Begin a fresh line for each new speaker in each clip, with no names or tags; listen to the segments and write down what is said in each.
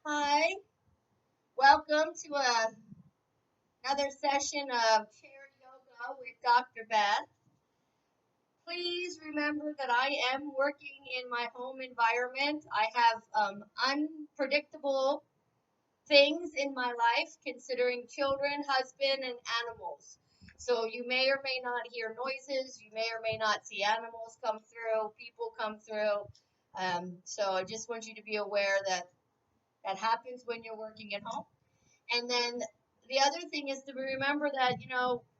Hi, welcome to another session of Chair Yoga with Dr. Beth. Please remember that I am working in my home environment. I have unpredictable things in my life, considering children, husband, and animals. So you may or may not hear noises. You may or may not see animals come through, people come through. So I just want you to be aware that that happens when you're working at home. And then the other thing is to remember that,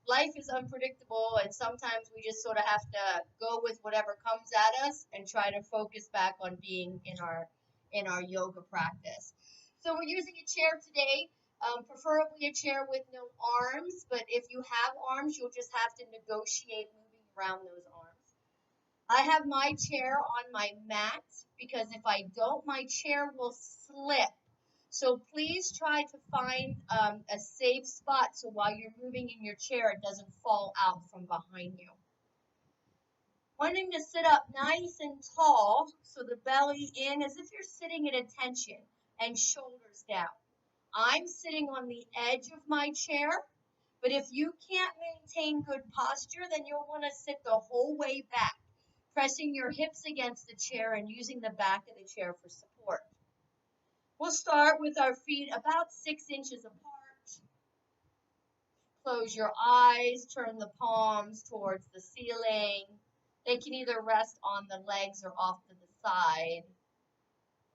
life is unpredictable and sometimes we just sort of have to go with whatever comes at us and try to focus back on being in our yoga practice. So we're using a chair today, preferably a chair with no arms, but if you have arms, you'll just have to negotiate moving around those arms. I have my chair on my mat because if I don't, my chair will slip. So please try to find a safe spot so while you're moving in your chair, it doesn't fall out from behind you. Wanting to sit up nice and tall, so the belly in as if you're sitting at attention and shoulders down. I'm sitting on the edge of my chair, but if you can't maintain good posture, then you'll want to sit the whole way back, pressing your hips against the chair and using the back of the chair for support. We'll start with our feet about 6 inches apart. Close your eyes, turn the palms towards the ceiling. They can either rest on the legs or off to the side.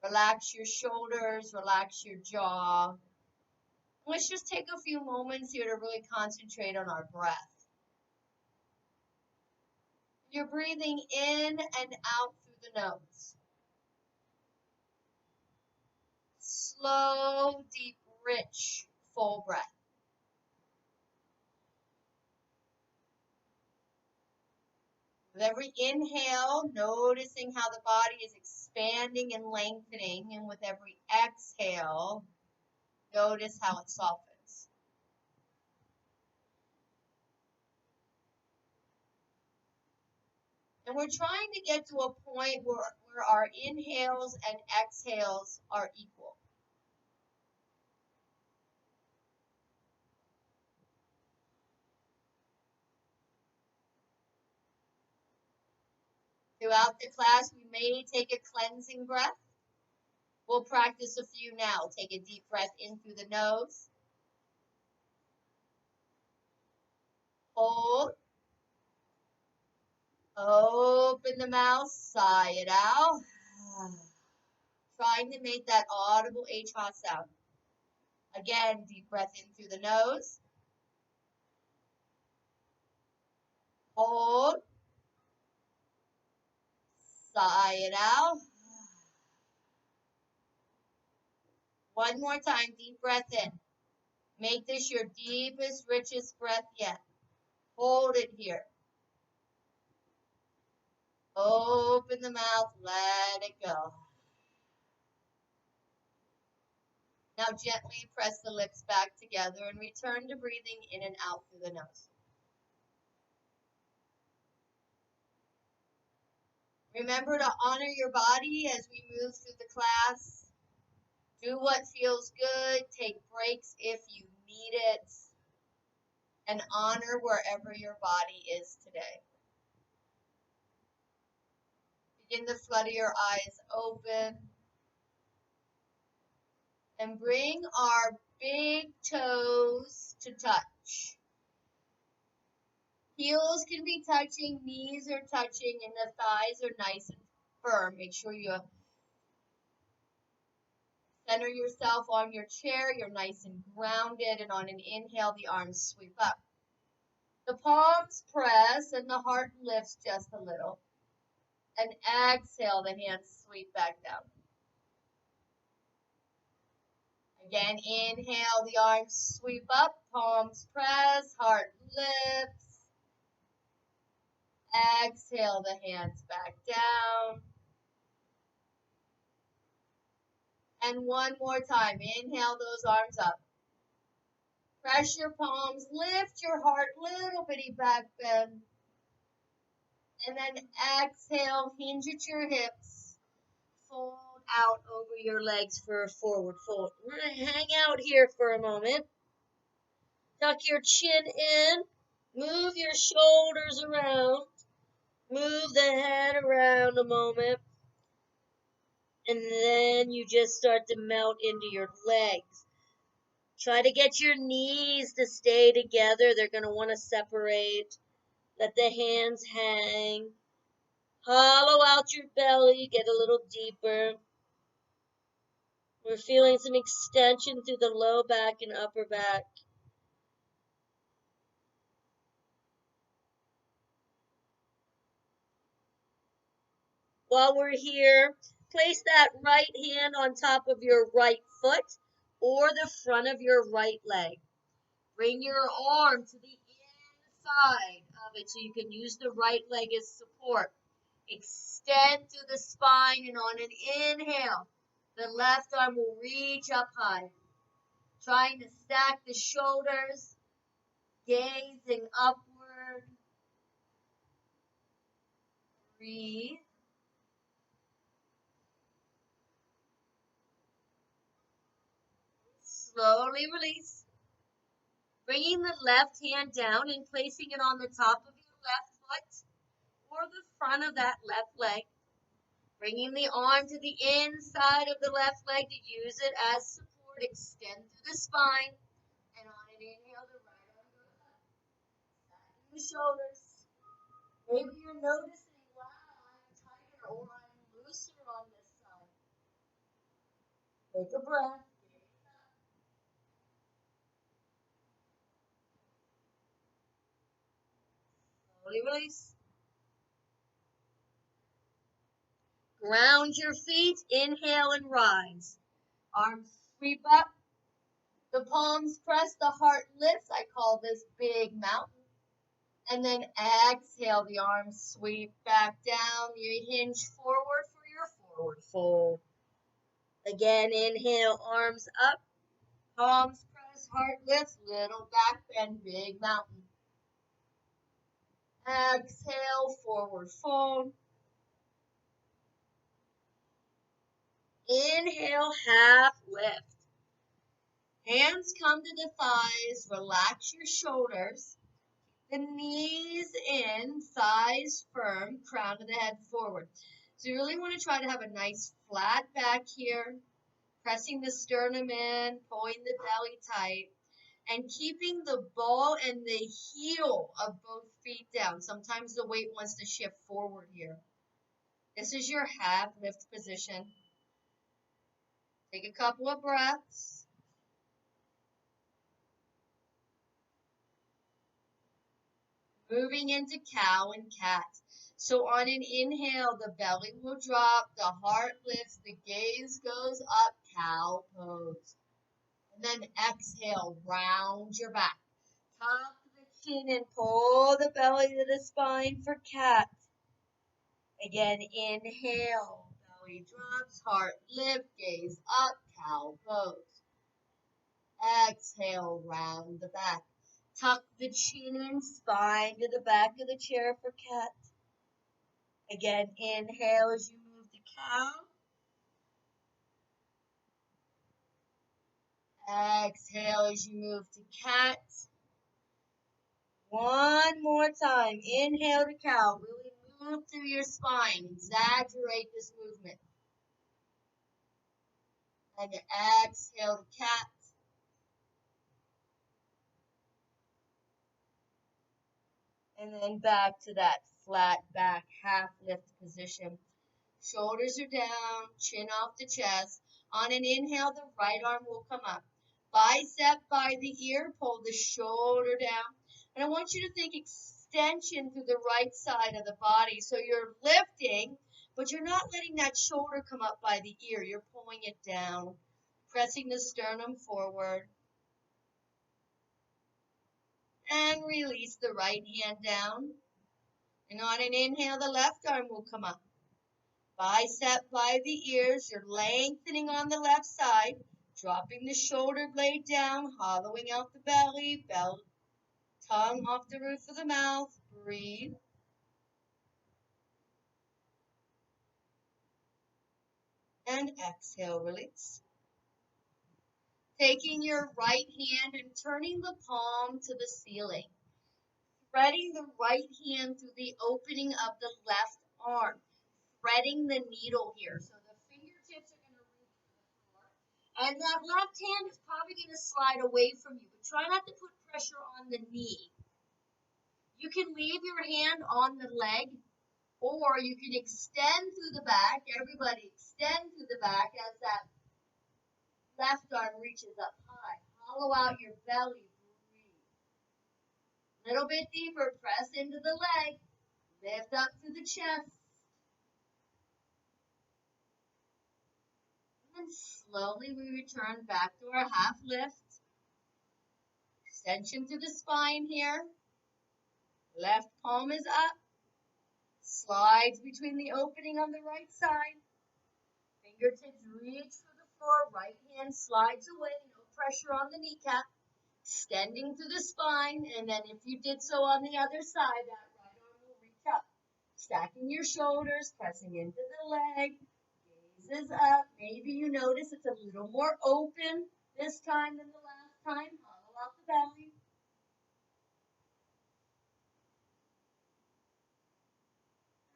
Relax your shoulders, relax your jaw. Let's just take a few moments here to really concentrate on our breath. You're breathing in and out through the nose. Slow, deep, rich, full breath. With every inhale, noticing how the body is expanding and lengthening, and with every exhale, notice how it softens. And we're trying to get to a point where our inhales and exhales are equal. Throughout the class, we may take a cleansing breath. We'll practice a few now. Take a deep breath in through the nose. Hold. Open the mouth, sigh it out. Trying to make that audible HA sound. Again, deep breath in through the nose. Hold. Sigh it out. One more time, deep breath in. Make this your deepest, richest breath yet. Hold it here. Open the mouth, let it go. Now gently press the lips back together and return to breathing in and out through the nose. Remember to honor your body as we move through the class. Do what feels good. Take breaks if you need it. And honor wherever your body is today. Begin to flutter your eyes open. And bring our big toes to touch. Heels can be touching, knees are touching, and the thighs are nice and firm. Make sure you center yourself on your chair. You're nice and grounded, and on an inhale, the arms sweep up. The palms press, and the heart lifts just a little. And exhale, the hands sweep back down. Again, inhale, the arms sweep up, palms press, heart lifts. Exhale, the hands back down. And one more time, inhale those arms up. Press your palms, lift your heart, little bitty back bend. And then exhale, hinge at your hips, fold out over your legs for a forward fold. We're going to hang out here for a moment. Tuck your chin in. Move your shoulders around. Move the head around a moment. And then you just start to melt into your legs. Try to get your knees to stay together. They're going to want to separate. Let the hands hang. Hollow out your belly. Get a little deeper. We're feeling some extension through the low back and upper back. While we're here, place that right hand on top of your right foot or the front of your right leg. Bring your arm to the inside of it so you can use the right leg as support. Extend through the spine, and on an inhale, the left arm will reach up high. Trying to stack the shoulders, gazing upward. Breathe. Slowly release. Bringing the left hand down and placing it on the top of your left foot or the front of that left leg. Bringing the arm to the inside of the left leg to use it as support. Extend through the spine. And on an inhale, the right arm goes up. Stacking the shoulders. Maybe you're noticing, wow, I'm tighter or I'm looser on this side. Take a breath. Slowly release. Ground your feet. Inhale and rise. Arms sweep up. The palms press, the heart lifts. I call this big mountain. And then exhale, the arms sweep back down. You hinge forward for your forward fold. Again, inhale, arms up. Palms press, heart lifts, little back bend, big mountain. Exhale, forward fold. Inhale, half lift. Hands come to the thighs, relax your shoulders. The knees in, thighs firm, crown of the head forward. So you really want to try to have a nice flat back here, pressing the sternum in, pulling the belly tight, and keeping the ball and the heel of both feet down. Sometimes the weight wants to shift forward here. This is your half lift position. Take a couple of breaths. Moving into cow and cat. So on an inhale, the belly will drop, the heart lifts, the gaze goes up, cow pose. And then exhale, round your back. Tuck the chin and pull the belly to the spine for cat. Again, inhale, belly drops, heart lift, gaze up, cow pose. Exhale, round the back. Tuck the chin and spine to the back of the chair for cat. Again, inhale as you move to cow. Exhale as you move to cat. One more time. Inhale to cow. Really move through your spine. Exaggerate this movement. And exhale to cat. And then back to that flat back half lift position. Shoulders are down, chin off the chest. On an inhale, the right arm will come up. Bicep by the ear, pull the shoulder down. And I want you to think extension through the right side of the body. So you're lifting, but you're not letting that shoulder come up by the ear. You're pulling it down, pressing the sternum forward. And release the right hand down. And on an inhale, the left arm will come up. Bicep by the ears, you're lengthening on the left side, dropping the shoulder blade down, hollowing out the belly, tongue off the roof of the mouth. Breathe. And exhale, release. Taking your right hand and turning the palm to the ceiling. Threading the right hand through the opening of the left arm. Threading the needle here. So the fingertips are going to reach for the floor. And that left hand is probably going to slide away from you. But try not to put pressure on the knee. You can leave your hand on the leg, or you can extend through the back. Everybody extend through the back as that left arm reaches up high. Hollow out your belly. Breathe. Little bit deeper. Press into the leg. Lift up to the chest. And slowly we return back to our half lift. Extension to the spine here. Left palm is up. Slides between the opening on the right side. Fingertips reach for the floor. Right hand slides away. No pressure on the kneecap. Extending to the spine. And then if you did so on the other side, that right arm will reach up. Stacking your shoulders, pressing into the leg. Gaze is up. Maybe you notice it's a little more open this time than the last time. Hollow out the belly.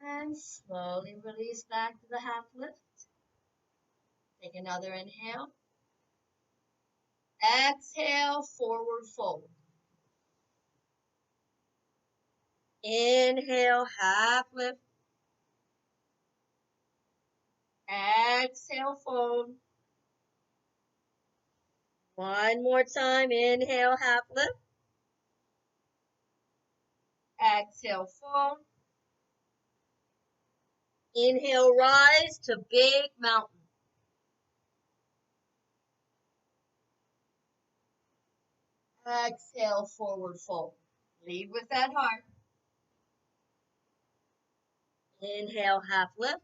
And slowly release back to the half lift. Take another inhale. Exhale, forward fold. Inhale, half lift. Exhale, fold. One more time. Inhale, half lift. Exhale, fold. Inhale, rise to big mountain. Exhale, forward fold. Lead with that heart. Inhale, half lift.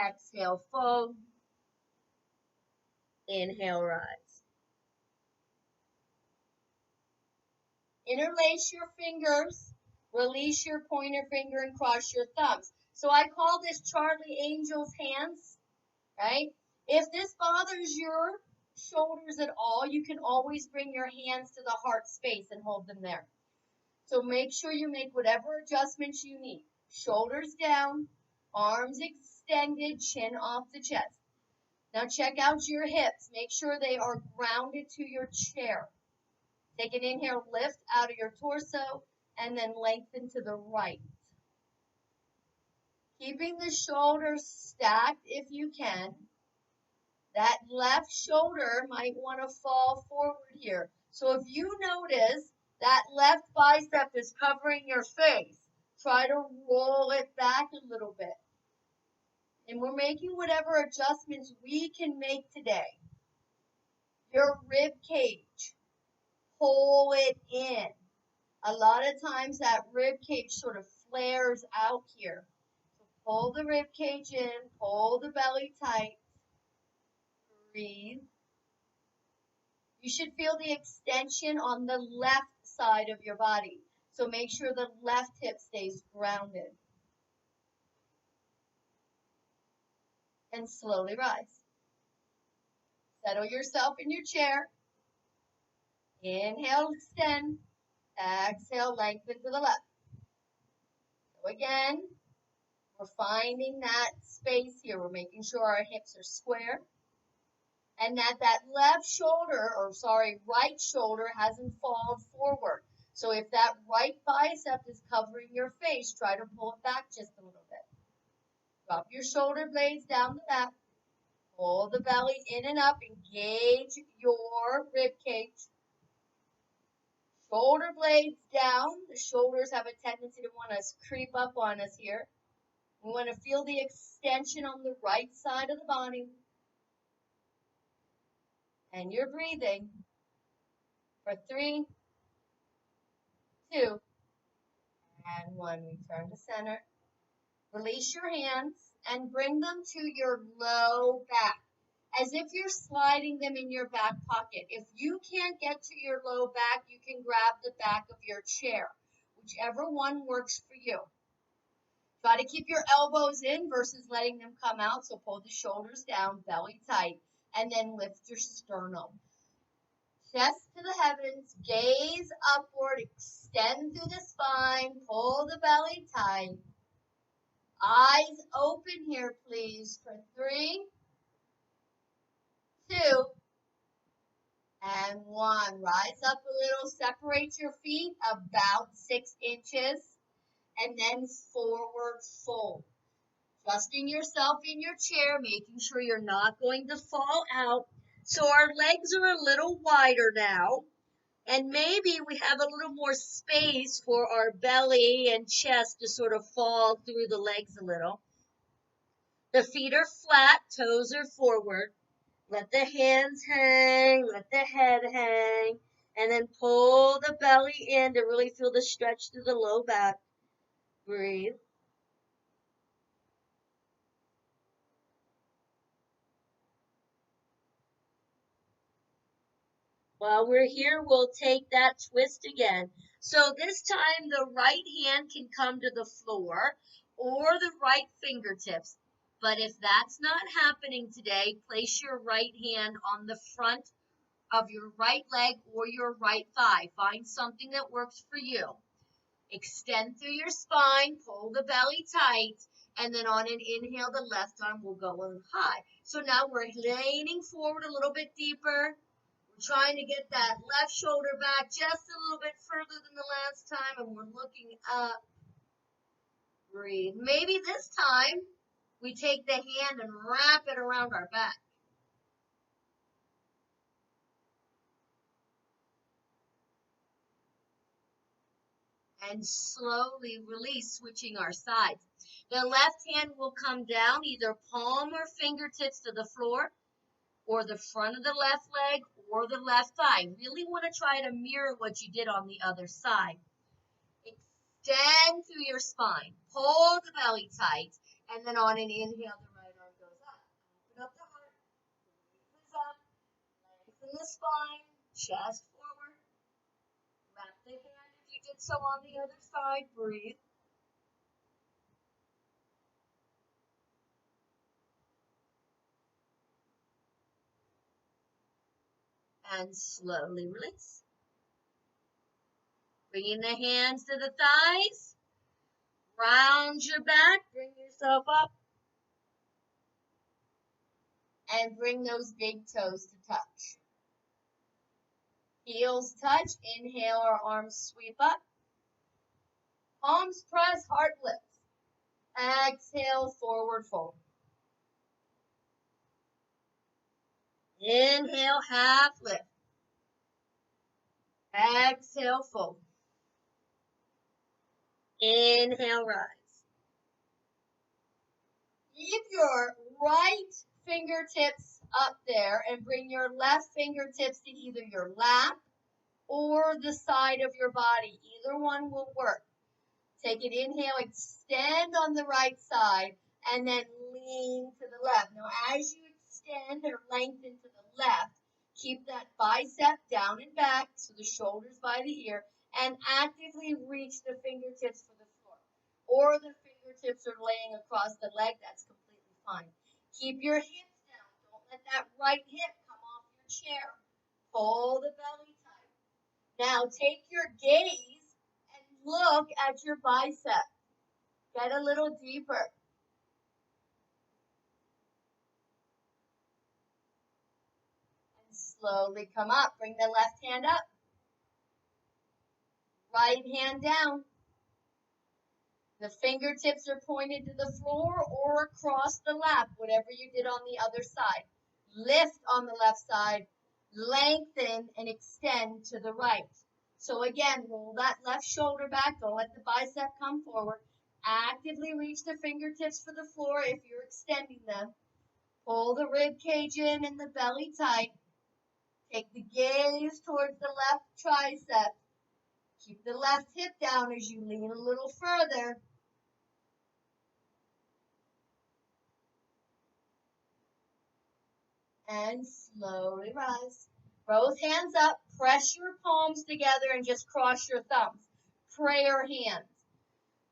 Exhale, fold. Inhale, rise. Interlace your fingers. Release your pointer finger and cross your thumbs. So I call this Charlie Angel's hands, right? If this bothers your shoulders at all, you can always bring your hands to the heart space and hold them there. So make sure you make whatever adjustments you need. Shoulders down, arms extended, chin off the chest. Now check out your hips. Make sure they are grounded to your chair. Take an inhale, lift out of your torso, and then lengthen to the right. Keeping the shoulders stacked if you can. That left shoulder might want to fall forward here. So if you notice that left bicep is covering your face, try to roll it back a little bit. And we're making whatever adjustments we can make today. Your rib cage, pull it in. A lot of times that rib cage sort of flares out here. So pull the rib cage in, pull the belly tight. Breathe. You should feel the extension on the left side of your body. So make sure the left hip stays grounded. And slowly rise. Settle yourself in your chair. Inhale, extend. Exhale, lengthen to the left. So again, we're finding that space here. We're making sure our hips are square. And that left shoulder, right shoulder hasn't fallen forward. So if that right bicep is covering your face, try to pull it back just a little bit. Drop your shoulder blades down the back. Pull the belly in and up. Engage your rib cage. Shoulder blades down. The shoulders have a tendency to want to creep up on us here. We want to feel the extension on the right side of the body. And you're breathing for 3, 2, and 1. Return to center. Release your hands and bring them to your low back, as if you're sliding them in your back pocket. If you can't get to your low back, you can grab the back of your chair, whichever one works for you. Try to keep your elbows in versus letting them come out. So pull the shoulders down, belly tight, and then lift your sternum. Chest to the heavens, gaze upward, extend through the spine, pull the belly tight. Eyes open here, please, for 3, 2, and 1. Rise up a little, separate your feet about 6 inches, and then forward fold. Trusting yourself in your chair, making sure you're not going to fall out. So our legs are a little wider now, and maybe we have a little more space for our belly and chest to sort of fall through the legs a little. The feet are flat, toes are forward. Let the hands hang, let the head hang, and then pull the belly in to really feel the stretch through the low back. Breathe. While we're here, we'll take that twist again. So this time the right hand can come to the floor or the right fingertips. But if that's not happening today, place your right hand on the front of your right leg or your right thigh. Find something that works for you. Extend through your spine, pull the belly tight, and then on an inhale, the left arm will go on high. So now we're leaning forward a little bit deeper. We're trying to get that left shoulder back just a little bit further than the last time, and we're looking up. Breathe. Maybe this time we take the hand and wrap it around our back. And slowly release, switching our sides. The left hand will come down, either palm or fingertips to the floor, or the front of the left leg, or the left thigh. Really want to try to mirror what you did on the other side. Extend through your spine, pull the belly tight, and then on an inhale, the right arm goes up. Open up the heart, breathe up, lengthen the spine, chest forward, wrap the hand if you did so on the other side, breathe. And slowly release. Bringing the hands to the thighs, round your back, bring yourself up, and bring those big toes to touch. Heels touch, inhale, our arms sweep up. Palms press, heart lifts. Exhale, forward fold. Inhale, half lift. Exhale, fold. Inhale, rise. Keep your right fingertips up there and bring your left fingertips to either your lap or the side of your body. Either one will work. Take an inhale, extend on the right side, and then lean to the left. Now, as you extend or lengthen to the left, keep that bicep down and back, so the shoulders by the ear, and actively reach the fingertips for the floor. Or the fingertips are laying across the leg, that's completely fine. Keep your hips down. Don't let that right hip come off your chair. Pull the belly tight. Now, take your gaze and look at your bicep. Get a little deeper. And slowly come up. Bring the left hand up. Right hand down. The fingertips are pointed to the floor or across the lap, whatever you did on the other side. Lift on the left side. Lengthen and extend to the right. So again, roll that left shoulder back. Don't let the bicep come forward. Actively reach the fingertips for the floor if you're extending them. Pull the rib cage in and the belly tight. Take the gaze towards the left tricep. Keep the left hip down as you lean a little further. And slowly rise. Both hands up. Press your palms together and just cross your thumbs. Prayer hands.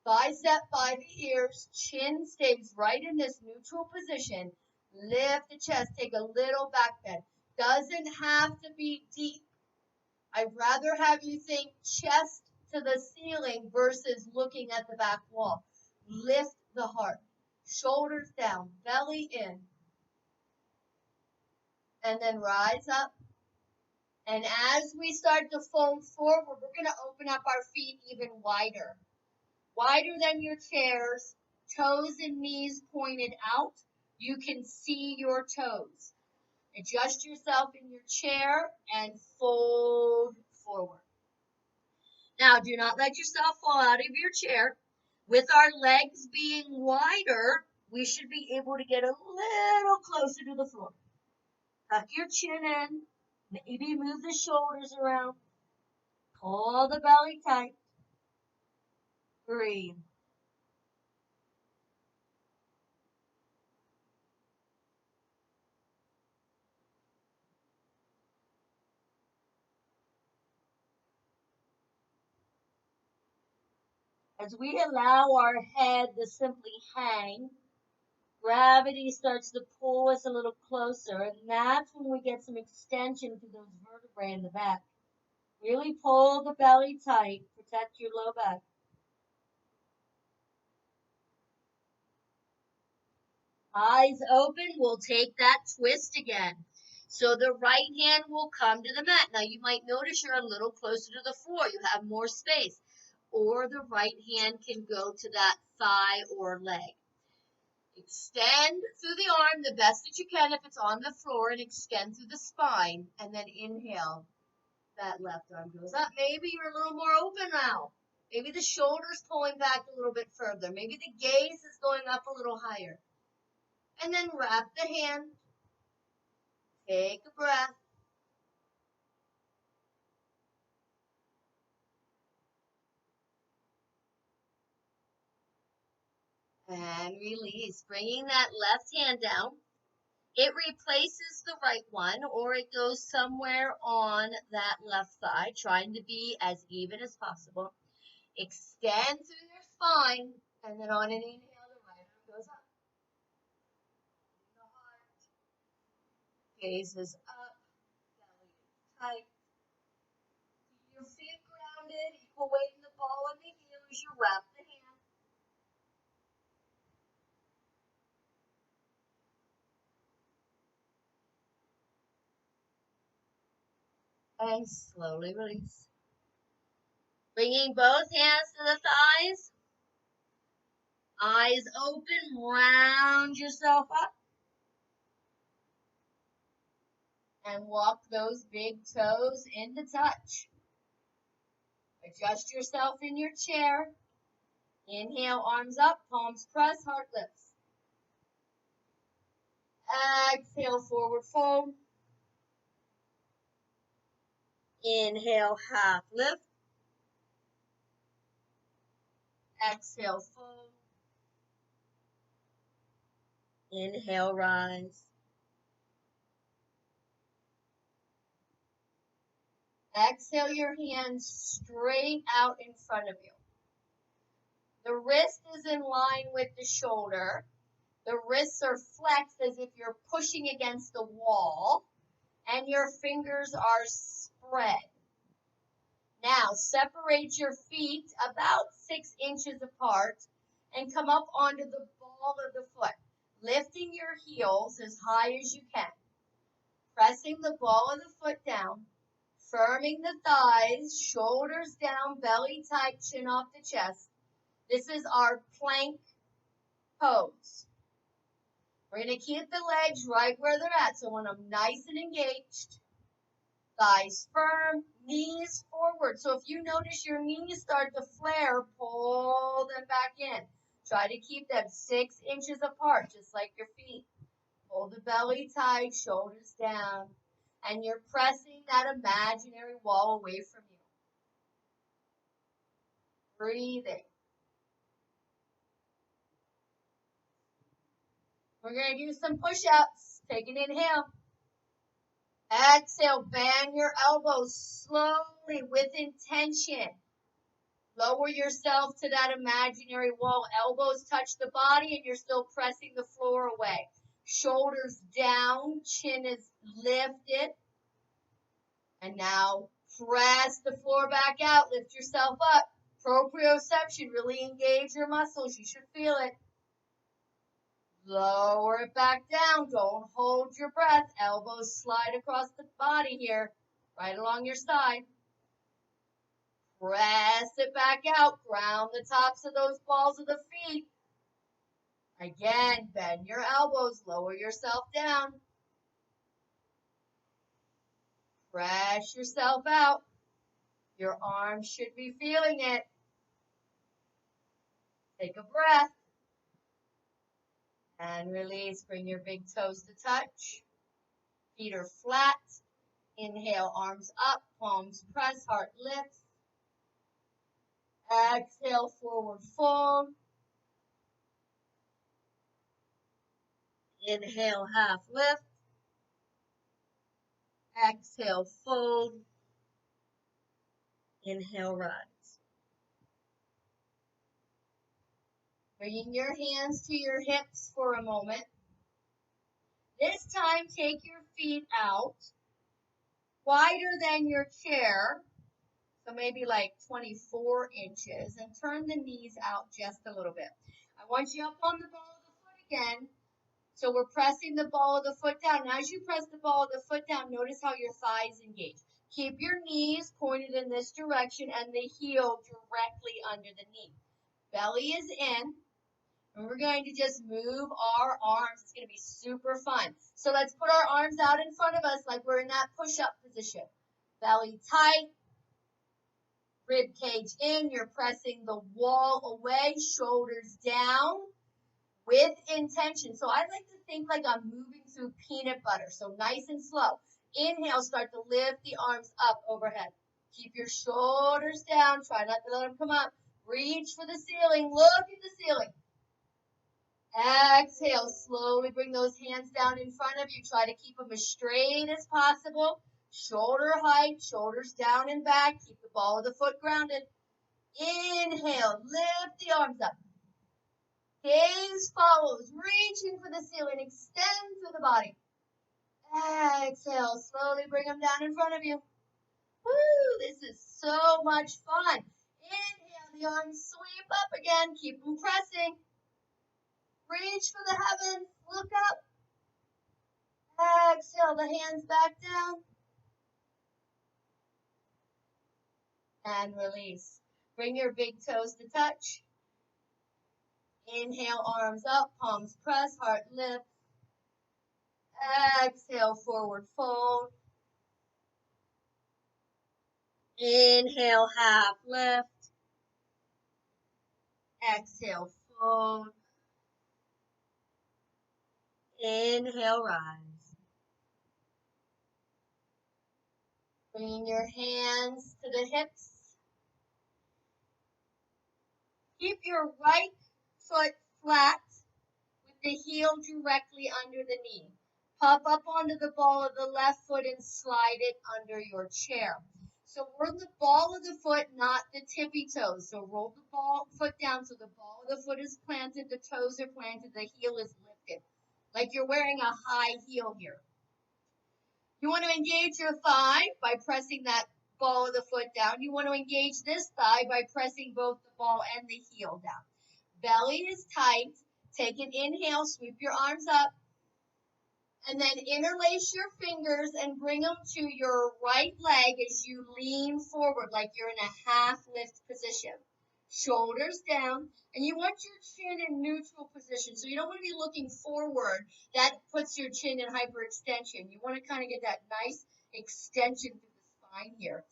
Thighs set by the ears, chin stays right in this neutral position. Lift the chest, take a little back bend. Doesn't have to be deep. I'd rather have you think chest to the ceiling versus looking at the back wall. Lift the heart. Shoulders down, belly in. And then rise up. And as we start to fold forward, we're going to open up our feet even wider. Wider than your chairs, toes and knees pointed out. You can see your toes. Adjust yourself in your chair and fold forward. Now, do not let yourself fall out of your chair. With our legs being wider, we should be able to get a little closer to the floor. Tuck your chin in. Maybe move the shoulders around. Pull the belly tight. Breathe. As we allow our head to simply hang, gravity starts to pull us a little closer, and that's when we get some extension to those vertebrae in the back. Really pull the belly tight, protect your low back. Eyes open, we'll take that twist again. So the right hand will come to the mat. Now you might notice you're a little closer to the floor. You have more space. Or the right hand can go to that thigh or leg. Extend through the arm the best that you can if it's on the floor, and extend through the spine. And then inhale. That left arm goes up. Maybe you're a little more open now. Maybe the shoulder's pulling back a little bit further. Maybe the gaze is going up a little higher. And then wrap the hand. Take a breath. And release. Bringing that left hand down. It replaces the right one, or it goes somewhere on that left thigh, trying to be as even as possible. Extend through your spine, and then on an inhale, the right arm goes up. The heart. Gaze is up. Belly is tight. Keep your feet grounded. Equal weight in the ball and the heel as you wrap the hand. And slowly release. Bringing both hands to the thighs. Eyes open, round yourself up. And walk those big toes into touch. Adjust yourself in your chair. Inhale, arms up, palms press, heart lifts. Exhale, forward fold. Inhale, half lift. Exhale, fold. Inhale, rise. Exhale your hands straight out in front of you. The wrist is in line with the shoulder. The wrists are flexed as if you're pushing against the wall, and your fingers are spread. Now, separate your feet about 6 inches apart and come up onto the ball of the foot, lifting your heels as high as you can. Pressing the ball of the foot down, firming the thighs, shoulders down, belly tight, chin off the chest. This is our plank pose. We're going to keep the legs right where they're at. So when I'm nice and engaged, thighs firm, knees forward. So if you notice your knees start to flare, pull them back in. Try to keep them 6 inches apart, just like your feet. Pull the belly tight, shoulders down. And you're pressing that imaginary wall away from you. Breathing. We're going to do some push-ups. Take an inhale. Exhale, bend your elbows slowly with intention. Lower yourself to that imaginary wall. Elbows touch the body and you're still pressing the floor away. Shoulders down, chin is lifted. And now press the floor back out. Lift yourself up. Proprioception, really engage your muscles. You should feel it. Lower it back down. Don't hold your breath. Elbows slide across the body here, right along your side. Press it back out. Ground the tops of those balls of the feet. Again, bend your elbows. Lower yourself down. Press yourself out. Your arms should be feeling it. Take a breath. And release. Bring your big toes to touch. Feet are flat. Inhale, arms up, palms press, heart lifts. Exhale, forward fold. Inhale, half lift. Exhale, fold. Inhale, rise. Bringing your hands to your hips for a moment. This time, take your feet out, wider than your chair, so maybe like 24 inches, and turn the knees out just a little bit. I want you up on the ball of the foot again. So we're pressing the ball of the foot down. Now, as you press the ball of the foot down, notice how your thighs engage. Keep your knees pointed in this direction and the heel directly under the knee. Belly is in. And we're going to just move our arms. It's going to be super fun. So let's put our arms out in front of us like we're in that push-up position. Belly tight. Rib cage in. You're pressing the wall away. Shoulders down with intention. So I like to think like I'm moving through peanut butter. So nice and slow. Inhale, start to lift the arms up overhead. Keep your shoulders down. Try not to let them come up. Reach for the ceiling. Look at the ceiling. Exhale, slowly bring those hands down in front of you. Try to keep them as straight as possible. Shoulder height, shoulders down and back. Keep the ball of the foot grounded. Inhale, lift the arms up. Gaze follows, reaching for the ceiling. Extend through the body. Exhale, slowly bring them down in front of you. Woo, this is so much fun. Inhale, the arms sweep up again. Keep them pressing. Reach for the heavens. Look up. Exhale, the hands back down. And release. Bring your big toes to touch. Inhale, arms up, palms press, heart lift. Exhale, forward fold. Inhale, half lift. Exhale, fold. Inhale, rise. Bringing your hands to the hips. Keep your right foot flat with the heel directly under the knee. Pop up onto the ball of the left foot and slide it under your chair. So we're the ball of the foot, not the tippy toes. So roll the foot down so the ball of the foot is planted, the toes are planted, the heel is lifted. Like you're wearing a high heel here. You want to engage your thigh by pressing that ball of the foot down. You want to engage this thigh by pressing both the ball and the heel down. Belly is tight. Take an inhale, sweep your arms up, and then interlace your fingers and bring them to your right leg as you lean forward like you're in a half lift position. Shoulders down, and you want your chin in neutral position. So you don't want to be looking forward. That puts your chin in hyperextension. You want to kind of get that nice extension through the spine here.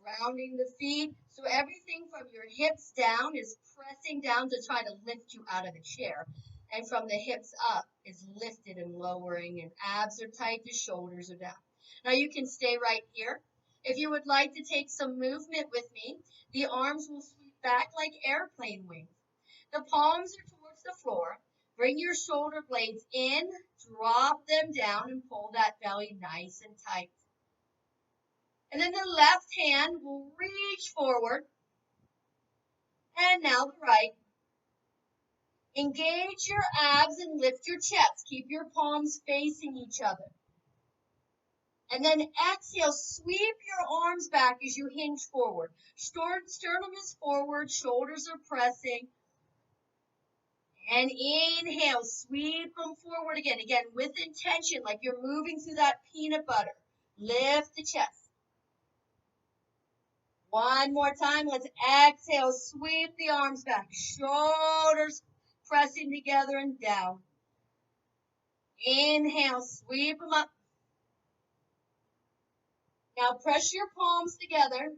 Grounding the feet. So everything from your hips down is pressing down to try to lift you out of the chair. And from the hips up is lifted and lowering, and abs are tight, the shoulders are down. Now you can stay right here. If you would like to take some movement with me, the arms will sweep back like airplane wings. The palms are towards the floor. Bring your shoulder blades in, drop them down, and pull that belly nice and tight. And then the left hand will reach forward. And now the right. Engage your abs and lift your chest. Keep your palms facing each other. And then exhale, sweep your arms back as you hinge forward. Sternum is forward, shoulders are pressing. And inhale, sweep them forward again. Again, with intention, like you're moving through that peanut butter. Lift the chest. One more time. Let's exhale, sweep the arms back. Shoulders pressing together and down. Inhale, sweep them up. Now press your palms together.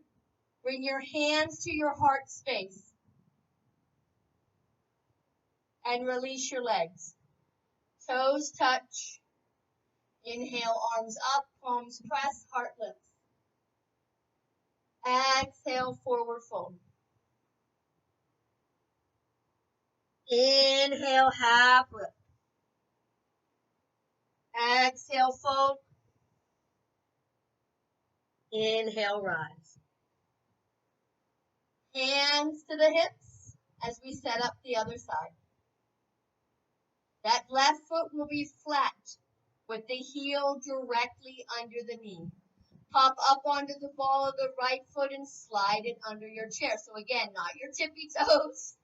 Bring your hands to your heart space. And release your legs. Toes touch. Inhale, arms up, palms press, heart lifts. Exhale, forward fold. Inhale, half lift. Exhale, fold. Inhale, rise. Hands to the hips as we set up the other side. That left foot will be flat with the heel directly under the knee. Pop up onto the ball of the right foot and slide it under your chair. So again, not your tippy toes,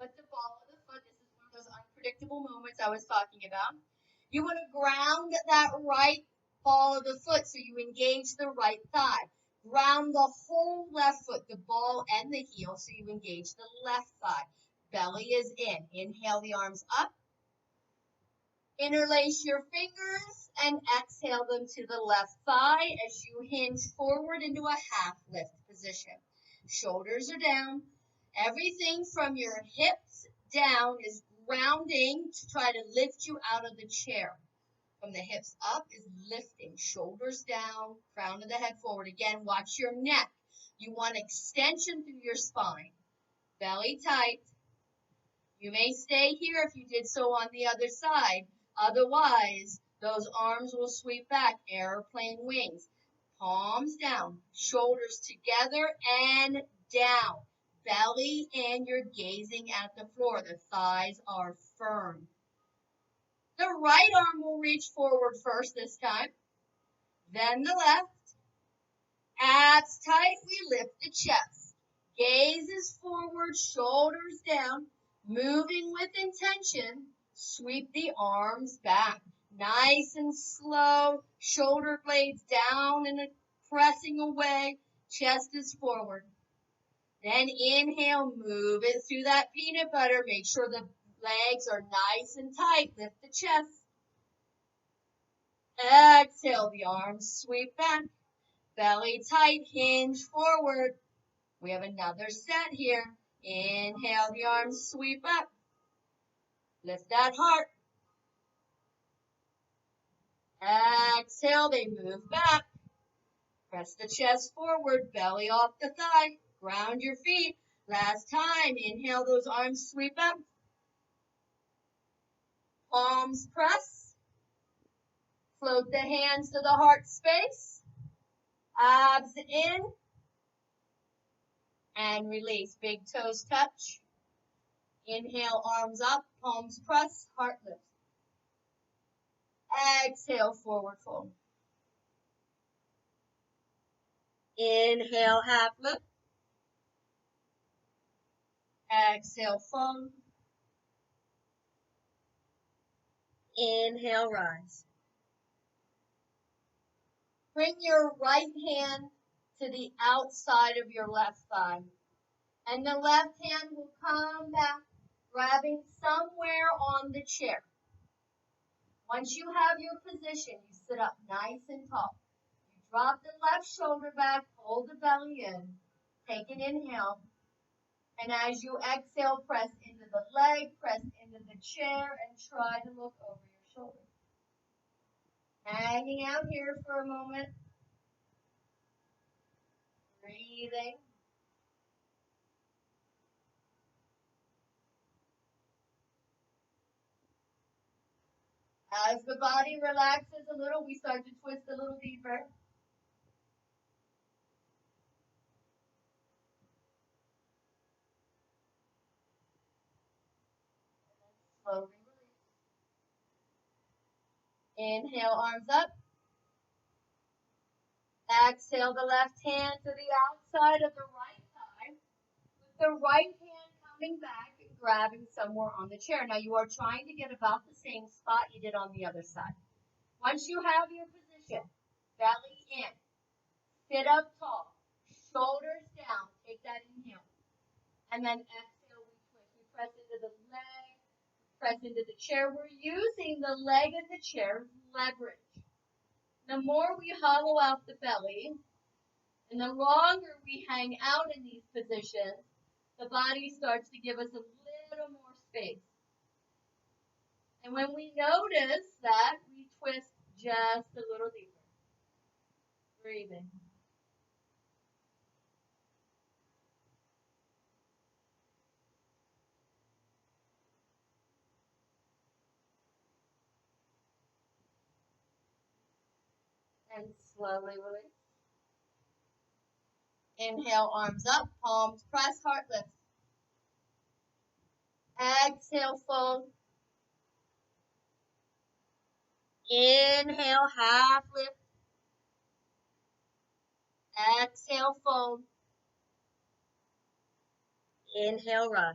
but the ball of the foot. This is one of those unpredictable moments I was talking about. You want to ground that right ball of the foot so you engage the right thigh. Ground the whole left foot, the ball and the heel, so you engage the left thigh. Belly is in. Inhale the arms up. Interlace your fingers and exhale them to the left thigh as you hinge forward into a half lift position. Shoulders are down. Everything from your hips down is grounding to try to lift you out of the chair. From the hips up is lifting. Shoulders down, crown of the head forward. Again, watch your neck. You want extension through your spine. Belly tight. You may stay here if you did so on the other side. Otherwise, those arms will sweep back, airplane wings. Palms down, shoulders together and down. Belly in, you're gazing at the floor. The thighs are firm. The right arm will reach forward first this time. Then the left. Abs tight, we lift the chest. Gaze is forward, shoulders down. Moving with intention. Sweep the arms back. Nice and slow. Shoulder blades down and pressing away. Chest is forward. Then inhale, move it through that peanut butter. Make sure the legs are nice and tight. Lift the chest. Exhale, the arms sweep back. Belly tight, hinge forward. We have another set here. Inhale, the arms sweep up. Lift that heart. Exhale, they move back. Press the chest forward, belly off the thigh. Ground your feet. Last time, inhale, those arms sweep up. Palms press. Float the hands to the heart space. Abs in. And release. Big toes touch. Inhale, arms up, palms press, heart lift. Exhale, forward fold. Inhale, half lift. Exhale, fold. Inhale, rise. Bring your right hand to the outside of your left thigh. And the left hand will come back, grabbing somewhere on the chair. Once you have your position, you sit up nice and tall. You drop the left shoulder back, hold the belly in, take an inhale. And as you exhale, press into the leg, press into the chair, and try to look over your shoulder. Hanging out here for a moment. Breathing. As the body relaxes a little, we start to twist a little deeper. slowly release. Inhale, arms up. Exhale the left hand to the outside of the right thigh. With the right hand coming back and grabbing somewhere on the chair. Now you are trying to get about the same spot you did on the other side. Once you have your position, belly in, sit up tall, shoulders down, take that inhale. And then exhale, we twist. We press into the leg, press into the chair. We're using the leg and the chair as leverage. The more we hollow out the belly, and the longer we hang out in these positions, the body starts to give us a little more space. And when we notice that, we twist just a little deeper. Breathing. And slowly release. Inhale, arms up, palms press, heart lift. Exhale, fold. Inhale, half lift. Exhale, fold. Inhale, rise.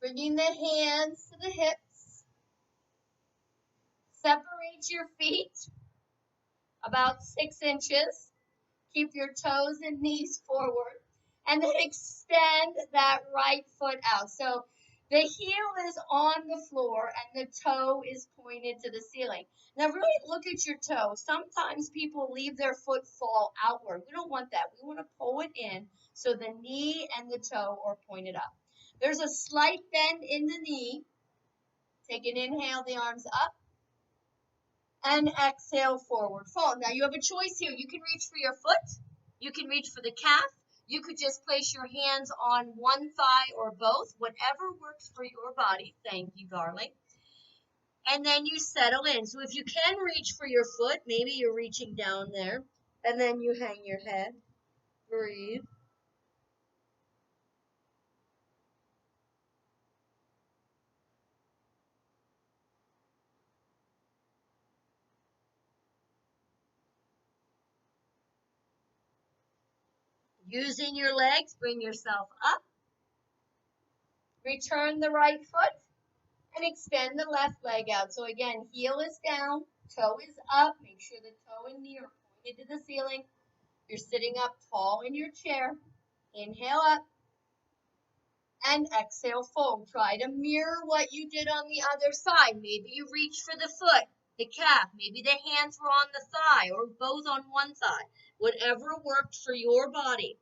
Bringing the hands to the hips. Separate your feet about 6 inches. Keep your toes and knees forward. And then extend that right foot out. So the heel is on the floor and the toe is pointed to the ceiling. Now really look at your toe. Sometimes people leave their foot fall outward. We don't want that. We want to pull it in so the knee and the toe are pointed up. There's a slight bend in the knee. Take an inhale, the arms up. And exhale, forward fold. Now you have a choice here. You can reach for your foot. You can reach for the calf. You could just place your hands on one thigh or both, whatever works for your body. Thank you, darling. And then you settle in. So if you can reach for your foot, maybe you're reaching down there, and then you hang your head. Breathe. Using your legs, bring yourself up. Return the right foot and extend the left leg out. So again, heel is down, toe is up. Make sure the toe and knee are pointed to the ceiling. You're sitting up tall in your chair. Inhale up and exhale, fold. Try to mirror what you did on the other side. Maybe you reach for the foot, the calf. Maybe the hands were on the thigh or both on one thigh. Whatever worked for your body.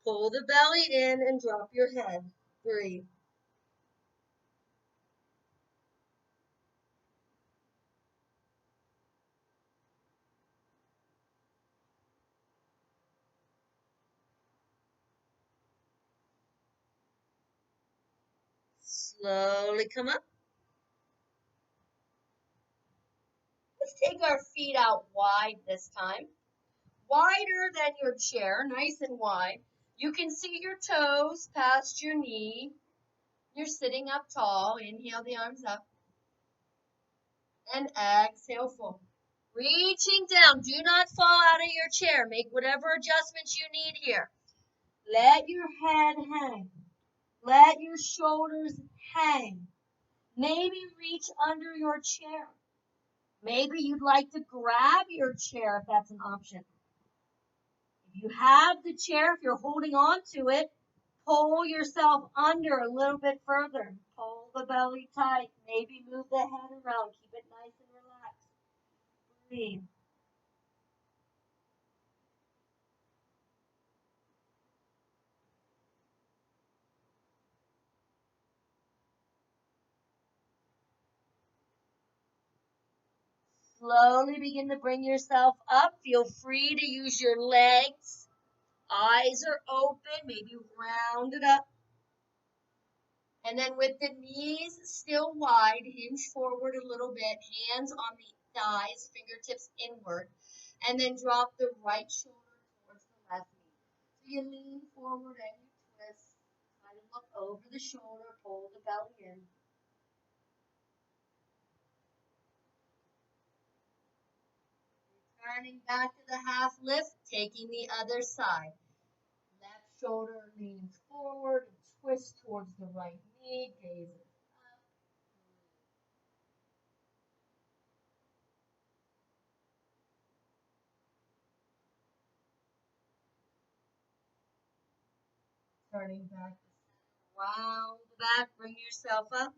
Pull the belly in and drop your head. Breathe. Slowly come up. Let's take our feet out wide this time. Wider than your chair, nice and wide. You can see your toes past your knee. You're sitting up tall. Inhale the arms up. And exhale, fold. Reaching down. Do not fall out of your chair. Make whatever adjustments you need here. Let your head hang. Let your shoulders hang. Maybe reach under your chair. Maybe you'd like to grab your chair if that's an option. If you have the chair, if you're holding on to it, pull yourself under a little bit further. Pull the belly tight. Maybe move the head around. Keep it nice and relaxed. Breathe. Slowly begin to bring yourself up. Feel free to use your legs. Eyes are open. Maybe round it up. And then with the knees still wide, hinge forward a little bit. Hands on the thighs, fingertips inward. And then drop the right shoulder towards the left knee. So you lean forward and you twist. Try to look over the shoulder. Pull the belly in. Turning back to the half lift, taking the other side. Left shoulder leans forward and twists towards the right knee, gazes up. Turning back to center, round back, bring yourself up.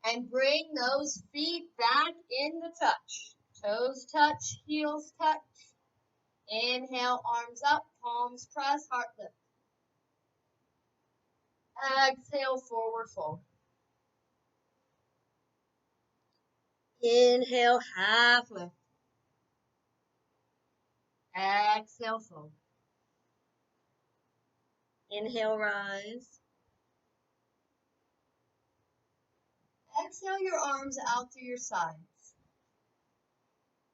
And bring those feet back in the touch. Toes touch, heels touch. Inhale, arms up, palms press, heart lift. Exhale, forward fold. Inhale, half lift. Exhale, fold. Inhale, rise. Exhale your arms out to your sides.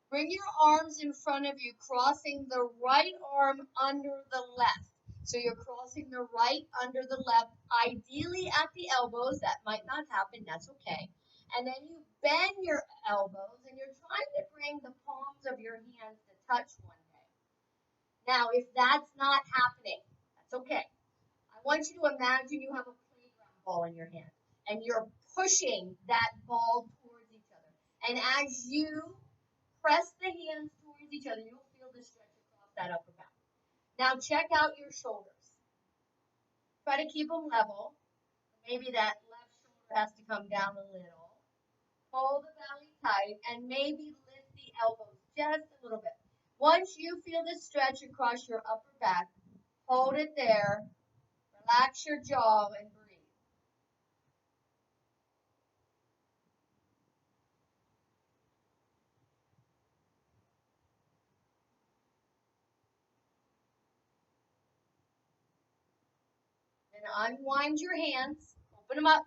Bring your arms in front of you, crossing the right arm under the left. So you're crossing the right under the left, ideally at the elbows. That might not happen, that's okay. And then you bend your elbows and you're trying to bring the palms of your hands to touch one day. Now, if that's not happening, that's okay. I want you to imagine you have a playground ball in your hand and you're pushing that ball towards each other. And as you press the hands towards each other, you'll feel the stretch across that upper back. Now check out your shoulders. Try to keep them level. Maybe that left shoulder has to come down a little. Hold the belly tight and maybe lift the elbows just a little bit. Once you feel the stretch across your upper back, hold it there. Relax your jaw and breathe. Then unwind your hands. Open them up.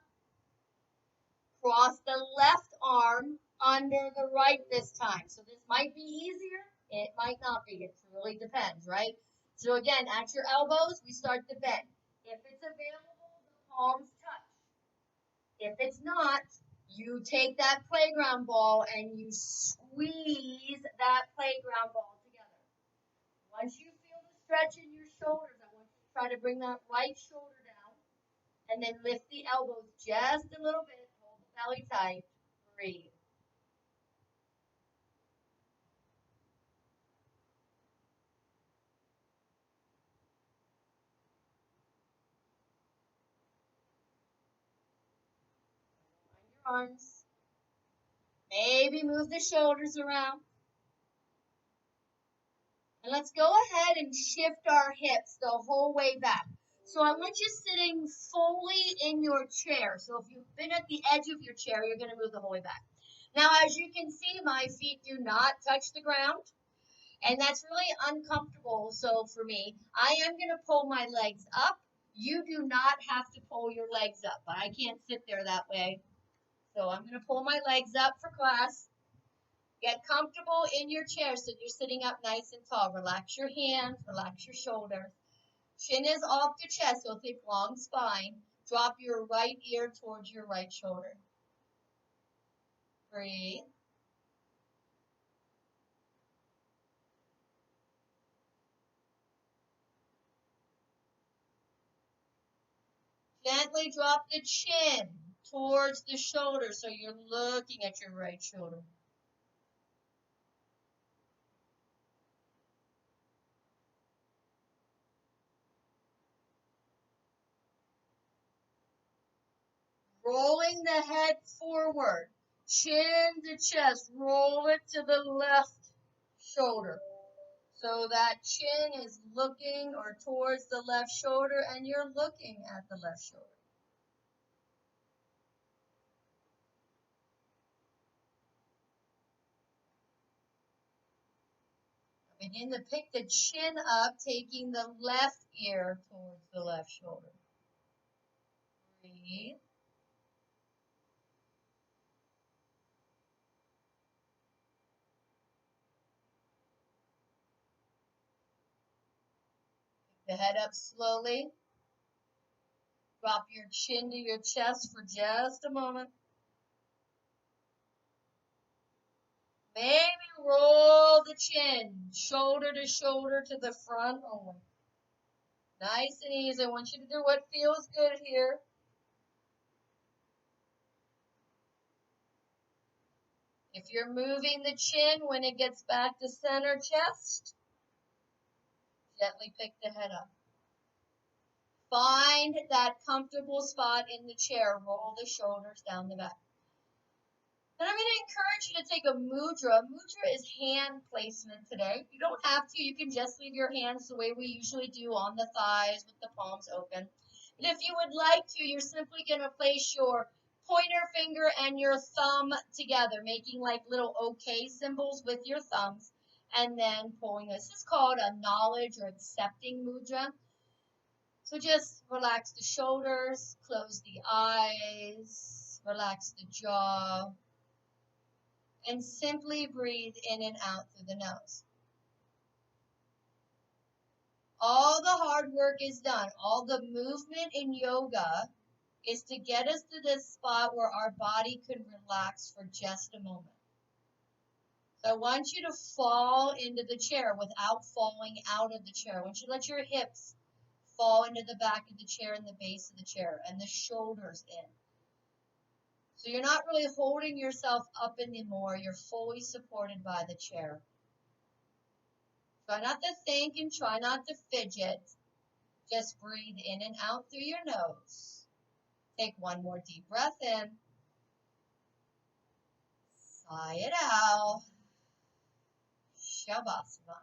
Cross the left arm under the right this time. So this might be easier. It might not be. It really depends, right? So again, at your elbows, we start to bend. If it's available, the palms touch. If it's not, you take that playground ball and you squeeze that playground ball together. Once you feel the stretch in your shoulders, I want you to try to bring that right shoulder down and then lift the elbows just a little bit. Hold the belly tight. Breathe. Arms. Maybe move the shoulders around. And let's go ahead and shift our hips the whole way back. So I want you sitting fully in your chair. So if you've been at the edge of your chair, you're going to move the whole way back. Now, as you can see, my feet do not touch the ground. And that's really uncomfortable. So for me, I am going to pull my legs up. You do not have to pull your legs up, but I can't sit there that way. So I'm going to pull my legs up for class. Get comfortable in your chair so you're sitting up nice and tall. Relax your hands, relax your shoulders. Chin is off the chest, so think long spine. Drop your right ear towards your right shoulder. Breathe. Gently drop the chin towards the shoulder so you're looking at your right shoulder. Rolling the head forward, chin to chest, roll it to the left shoulder. So that chin is looking or towards the left shoulder and you're looking at the left shoulder. Begin to pick the chin up, taking the left ear towards the left shoulder. Breathe. Pick the head up slowly. Drop your chin to your chest for just a moment. Maybe roll the chin, shoulder to shoulder to the front only. Nice and easy. I want you to do what feels good here. If you're moving the chin when it gets back to center chest, gently pick the head up. Find that comfortable spot in the chair. Roll the shoulders down the back. Then I'm going to encourage you to take a mudra. Mudra is hand placement today. You don't have to. You can just leave your hands the way we usually do on the thighs with the palms open. And if you would like to, you're simply going to place your pointer finger and your thumb together, making like little OK symbols with your thumbs, and then pulling this. This is called a knowledge or accepting mudra. So just relax the shoulders, close the eyes, relax the jaw, and simply breathe in and out through the nose. All the hard work is done. All the movement in yoga is to get us to this spot where our body could relax for just a moment. So I want you to fall into the chair without falling out of the chair. I want you to let your hips fall into the back of the chair and the base of the chair and the shoulders in. So you're not really holding yourself up anymore. You're fully supported by the chair. Try not to think and try not to fidget. Just breathe in and out through your nose. Take one more deep breath in. Sigh it out. Shavasana.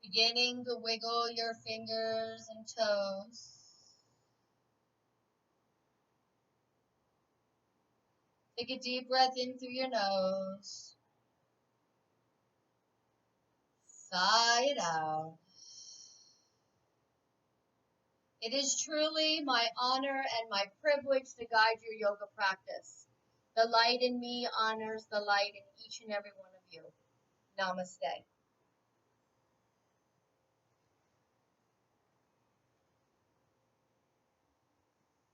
Beginning to wiggle your fingers and toes. Take a deep breath in through your nose. Sigh it out. It is truly my honor and my privilege to guide your yoga practice. The light in me honors the light in each and every one of you. Namaste.